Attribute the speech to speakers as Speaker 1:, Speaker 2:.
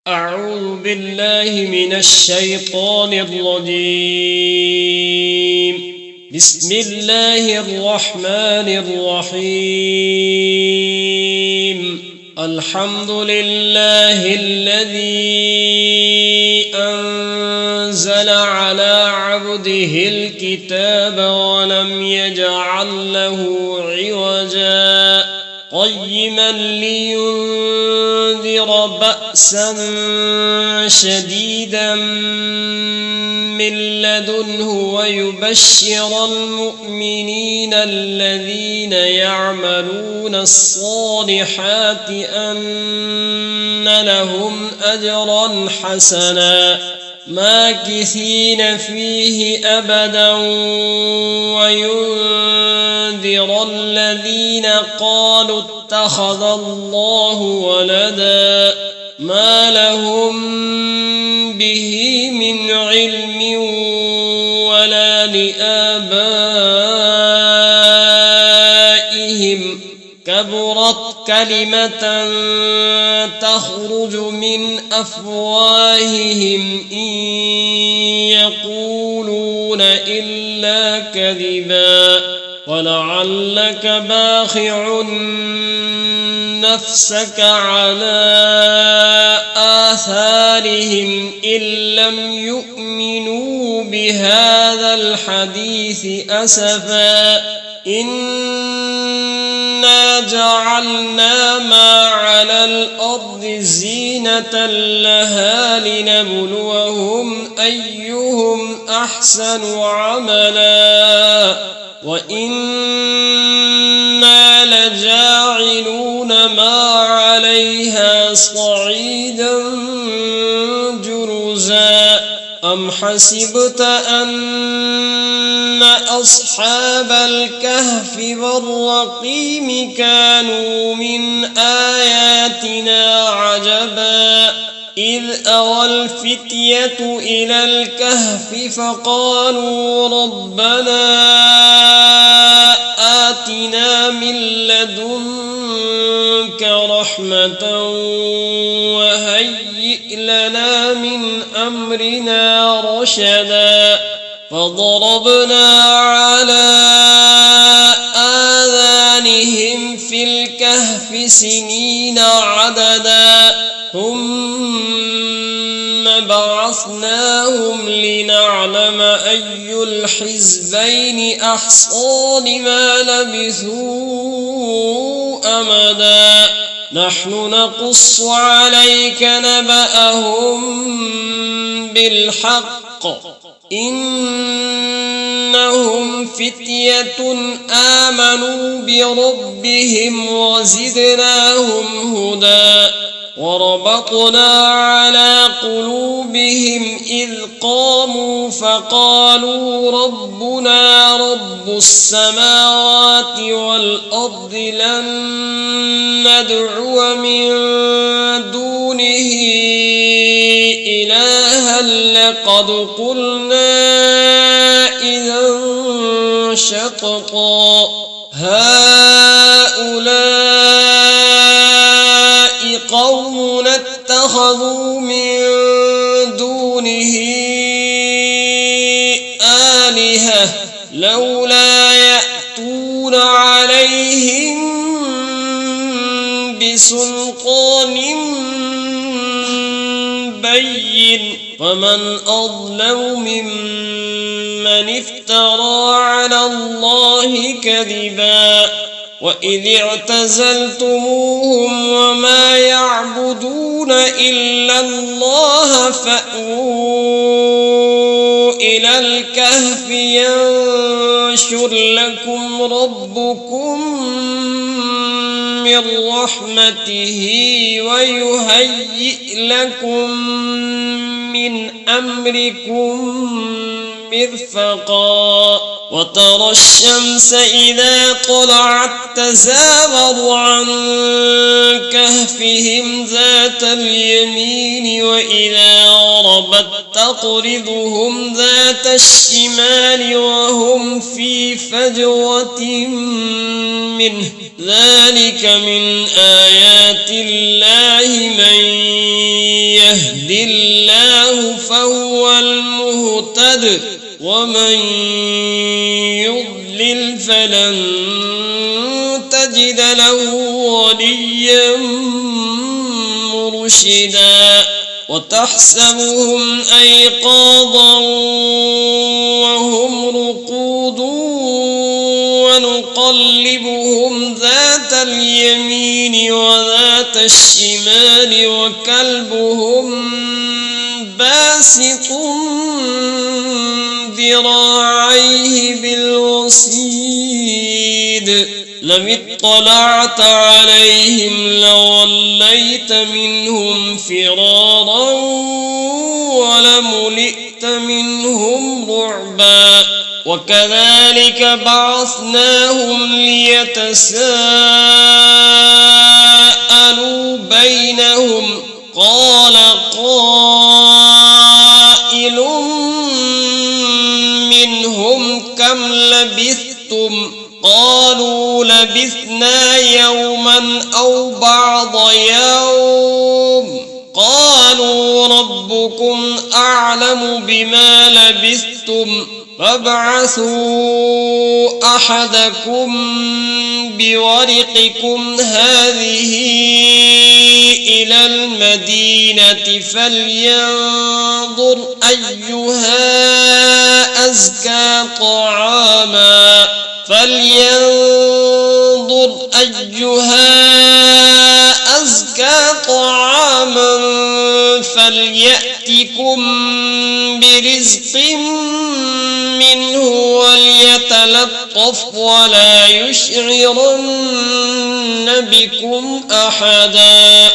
Speaker 1: أعوذ بالله من الشيطان الرجيم. بسم الله الرحمن الرحيم. الحمد لله الذي أنزل على عبده الكتاب ولم يجعل له عوجا قيما لينذر بأسا شديدا من لدنه ويبشر المؤمنين الذين يعملون الصالحات أن لهم أجرا حسنا ماكثين فيه أبدا وينذر الذين قالوا اتخذ الله ولدا ما لهم به من علم ولا لآبائهم كبرت كلمة تخرج من أفواههم إن يقولون إلا كذبا ولعلك باخع نفسك على آثارهم إن لم يؤمنوا بهذا الحديث أسفا إنا جعلنا ما على الأرض زينة لها لنبلوهم أيهم أحسن عملا وإنا لجاعلون ما عليها صعيدا جرزا أم حسبت أن أصحاب الكهف والرقيم كانوا من آياتنا عجبا إذ أوى الفتية إلى الكهف فقالوا ربنا آتنا من لدنك رحمة وهيئ لنا من أمرنا رشدا فضربنا على آذانهم في الكهف سنين عددا ثم بعثناهم لنعلم أي الحزبين أحصى لما لبثوا أمدا نحن نقص عليك نبأهم بالحق إنهم فتية آمنوا بربهم وزدناهم هدى وربطنا على قلوبهم إذ قاموا فقالوا ربنا رب السماوات والأرض لن ندعو من دونه إلها لقد قلنا إذا شططا هؤلاء قوم اتخذوا من دونه آلهة لولا يأتون عليهم بسلطان بين فمن أظلم ممن افترى على الله كذبا وإذ اعتزلتموهم وما يعبدون إلا الله فأووا إلى الكهف ينشر لكم ربكم من رحمته ويهيئ لكم من أمركم مرفقا وترى الشمس إذا طلعت تزاور عن كهفهم ذات اليمين وإذا غربت تقرضهم ذات الشمال وهم في فجوة منه ذلك من آيات الله من يهد الله فهو المهتد ومن يضلل فلن تجد له وليا مرشدا وتحسبهم أيقاظا وهم رقود ونقلبهم ذات اليمين وذات الشمال وكلبهم باسط ذراعيه بالوصيد لم اطلعت عليهم لوليت منهم فرارا ولملئت منهم رعبا وكذلك بعثناهم ليتساءلوا بينهم قال قائل منهم كم لبثتم قالوا لبثنا يوما أو بعض يوم قالوا ربكم أعلم بما لبثتم فابعثوا أحدكم بورقكم هذه إلى المدينة فلينظر أيها أزكى طعاما فليأتكم برزق منه وليتلطف ولا يشعرن بكم أحدا